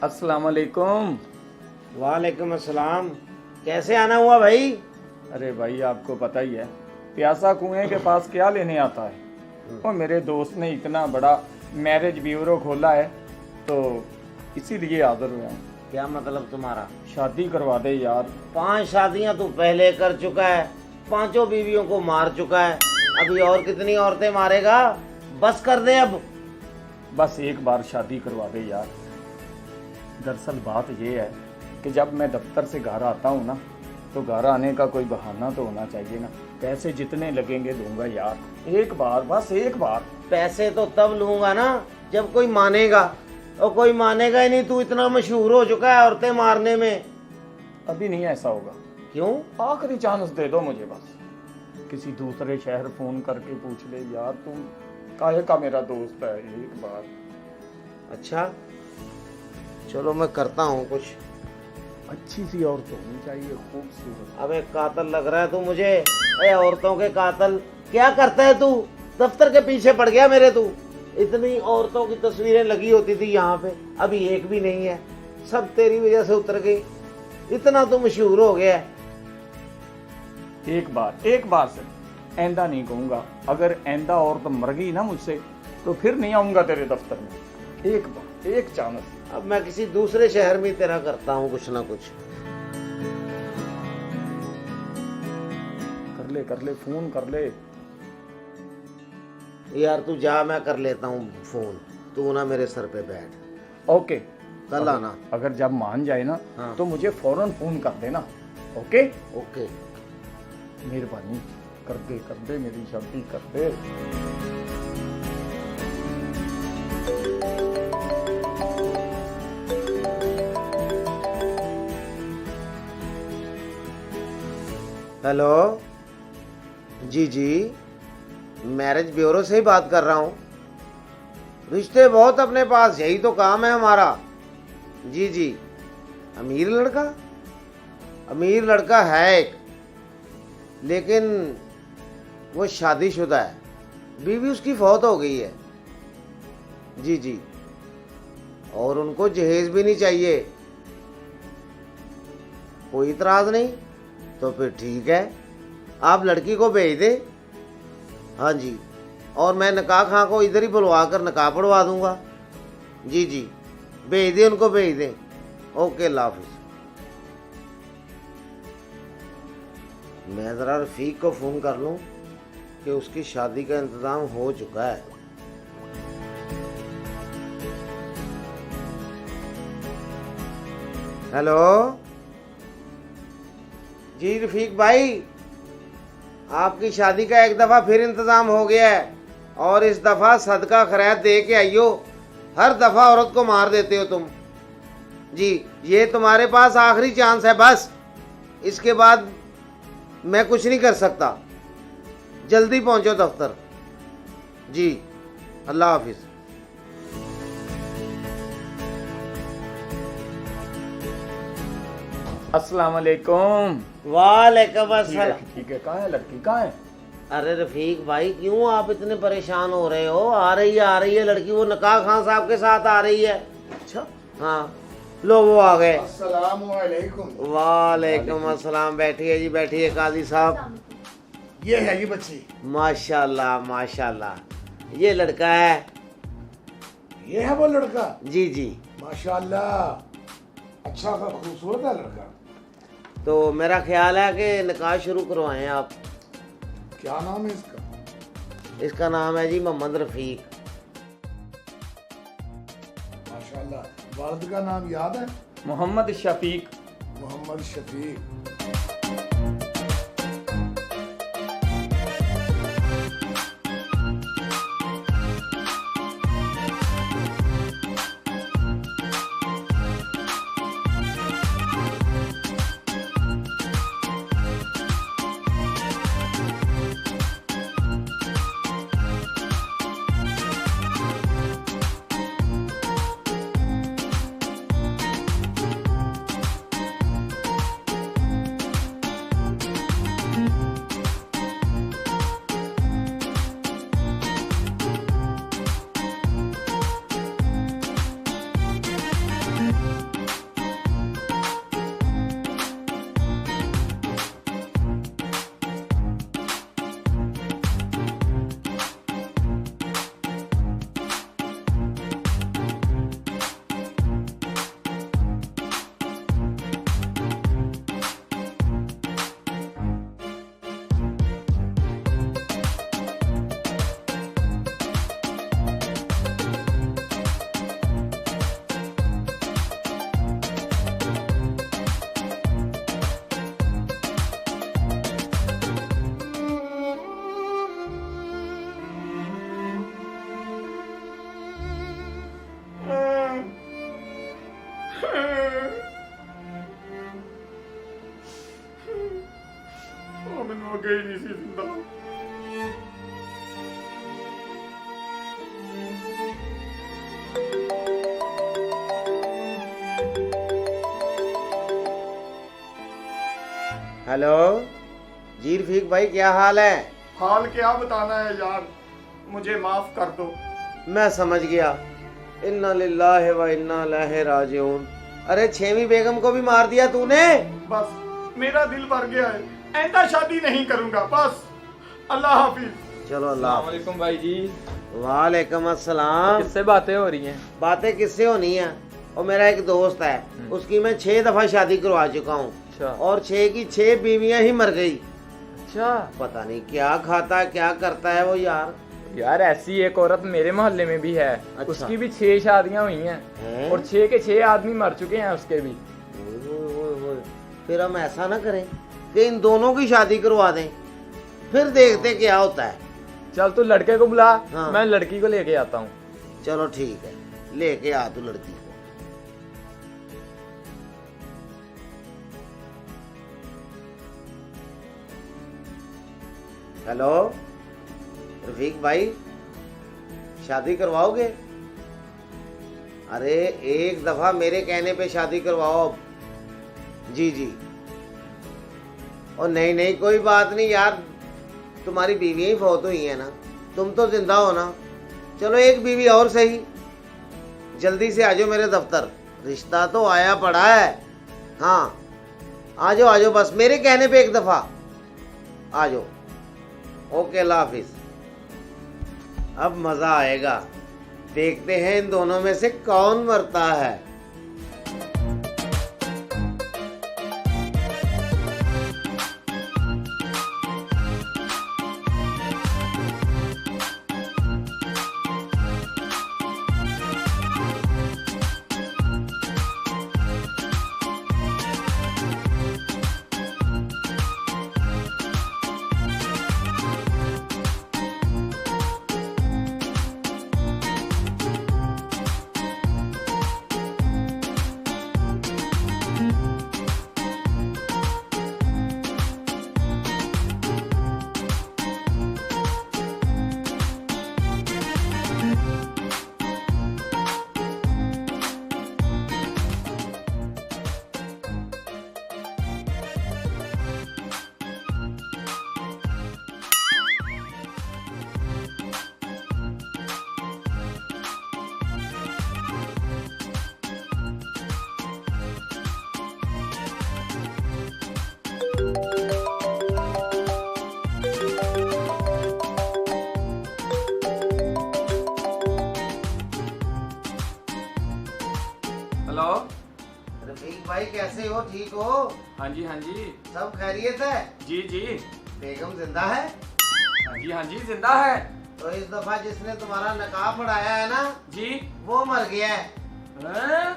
अस्सलाम वालेकुम। वालेकुम अस्सलाम। कैसे आना हुआ भाई? अरे भाई आपको पता ही है, प्यासा कुएं के पास क्या लेने आता है। और मेरे दोस्त ने इतना बड़ा मैरिज ब्यूरो खोला है तो इसीलिए हाजिर हुआ हूँ। क्या मतलब तुम्हारा? शादी करवा दे यार। 5 शादियां तू पहले कर चुका है, 5 बीवियों को मार चुका है, अभी और कितनी औरतें मारेगा? बस कर दे अब। बस एक बार शादी करवा दे यार। दरअसल बात ये है कि जब मैं दफ्तर से घर आता हूँ ना, तो घर आने का कोई बहाना तो होना चाहिए ना। पैसे जितने लगेंगे दूंगा यार, एक बार, बस एक बार। पैसे तो तब लूंगा ना जब कोई मानेगा, और कोई मानेगा ही नहीं। तू इतना मशहूर हो चुका है औरतें मारने में। अभी नहीं ऐसा होगा। क्यों? आखिरी चांस दे दो मुझे बस। किसी दूसरे शहर फोन करके पूछ ले यार, तुम काहे का मेरा दोस्त है, एक बार। अच्छा चलो मैं करता हूँ कुछ। अच्छी सी औरत होनी चाहिए, खूबसूरत। अबे कातल लग रहा है तू मुझे। अरे औरतों के कातल क्या करता है तू? दफ्तर के पीछे पड़ गया मेरे तू। इतनी औरतों की तस्वीरें लगी होती थी यहाँ पे, अभी एक भी नहीं है। सब तेरी वजह से उतर गई। इतना तो मशहूर हो गया है। एक बार से आइंदा नहीं कहूंगा। अगर आइंदा औरत मर गई ना मुझसे तो फिर नहीं आऊंगा तेरे दफ्तर में। एक बार, एक चांस। अब मैं किसी दूसरे शहर में तेरा करता हूँ कुछ ना कुछ। कर ले फोन कर ले। यार तू जा, मैं कर लेता हूँ फोन। तू ना मेरे सर पे बैठ। ओके, कल आना। अगर जब मान जाए ना हाँ। तो मुझे फौरन फोन कर देना। Okay okay. मेहरबानी कर दे मेरी शादी कर दे। हेलो जी जी, मैरिज ब्यूरो से ही बात कर रहा हूँ। रिश्ते बहुत अपने पास, यही तो काम है हमारा। जी जी। अमीर लड़का? अमीर लड़का है एक, लेकिन वो शादीशुदा है। बीवी उसकी फौत हो गई है। जी जी। और उनको जहेज भी नहीं चाहिए। कोई इतराज नहीं? तो फिर ठीक है, आप लड़की को भेज दे। हाँ जी, और मैं निकाह खां को इधर ही बुलवा कर निकाह पढ़वा दूंगा। जी जी, भेज दे, उनको भेज दे। ओके, अल्लाह हाफिज। मैं ज़रा रफ़ीक को फ़ोन कर लूँ कि उसकी शादी का इंतज़ाम हो चुका है। हेलो जी रफ़ीक भाई, आपकी शादी का एक दफ़ा फिर इंतज़ाम हो गया है, और इस दफ़ा सदका खैरात दे के आइयो। हर दफ़ा औरत को मार देते हो तुम। जी, ये तुम्हारे पास आखिरी चांस है बस। इसके बाद मैं कुछ नहीं कर सकता। जल्दी पहुंचो दफ्तर। जी, अल्लाह हाफिज। अस्सलाम वालेकुम। वालेकुम अस्सलाम। ठीक है, कहाँ है लड़की, कहाँ है? अरे रफीक भाई, क्यों आप इतने परेशान हो रहे हो? आ रही है लड़की, वो निकाह खान साहब के साथ आ रही है। अच्छा, हाँ, लो वो आ गए। अस्सलाम वालेकुम। वालेकुम अस्सलाम। बैठिए जी, बैठिए काजी साहब। ये है ये बच्ची। माशाल्लाह माशाल्लाह। ये लड़का है। ये है वो लड़का। जी जी। माशाल्लाह, अच्छा सा खूबसूरत है लड़का। तो मेरा ख्याल है कि निकाह शुरू करवाएं आप। क्या नाम है इसका? इसका नाम है जी मोहम्मद रफीक। माशाल्लाह, वालिद का नाम याद है? मोहम्मद शफीक। मोहम्मद शफीक। ਉਹ ਮੈਨੂੰ ਅੱਗੇ ਹੀ ਨਹੀਂ ਸੀ ਦਿੰਦਾ। हेलो जी रफीक भाई, क्या हाल है? हाल क्या बताना है यार, मुझे माफ कर दो। मैं समझ गया। इन्ना लिल्लाहि व इन्ना इलैहि राजिऊन। अरे 6वीं बेगम को भी मार दिया तूने? बस मेरा दिल भर गया है, ऐसा शादी नहीं करूंगा बस। अल्लाह हाफिज। चलो अल्लाह हाफिज। वालेकुम भाई जी। वालेकुम अस्सलाम। किससे बातें हो रही हैं? बातें किससे होनी है? और मेरा एक दोस्त है, उसकी मैं 6 दफा शादी करवा चुका हूँ अच्छा और 6 की 6 बीवियां ही मर गई। अच्छा पता नहीं क्या खाता क्या करता है वो यार। यार, ऐसी एक औरत मेरे मोहल्ले में भी है। अच्छा। उसकी भी 6 शादियां हुई हैं हैं? और 6 के 6 आदमी मर चुके हैं उसके भी। ओए। फिर हम ऐसा ना करें कि इन दोनों की शादी करवा दें, फिर देखते क्या होता है। चल तू लड़के को बुला, हाँ। मैं लड़की को लेके आता हूँ। चलो ठीक है, लेके आ तू लड़की को। हेलो रफीक भाई, शादी करवाओगे? अरे एक दफा मेरे कहने पे शादी करवाओ अब। जी। और नहीं कोई बात नहीं यार, तुम्हारी बीवी ही फौत हुई है ना, तुम तो जिंदा हो ना। चलो एक बीवी और सही। जल्दी से आ जाओ मेरे दफ्तर, रिश्ता तो आया पड़ा है। हाँ आ जाओ बस मेरे कहने पे एक दफा आ जाओ। ओके अल्लाह हाफिज। अब मजा आएगा, देखते हैं इन दोनों में से कौन मरता है। हेलो। रफीक भाई कैसे हो? ठीक हो? हाँ जी सब खैरियत है? जी। बेगम जिंदा है? हाँ जी जिंदा है। तो इस दफा जिसने तुम्हारा नकाब पढ़ाया है ना जी। वो मर गया है। हैं?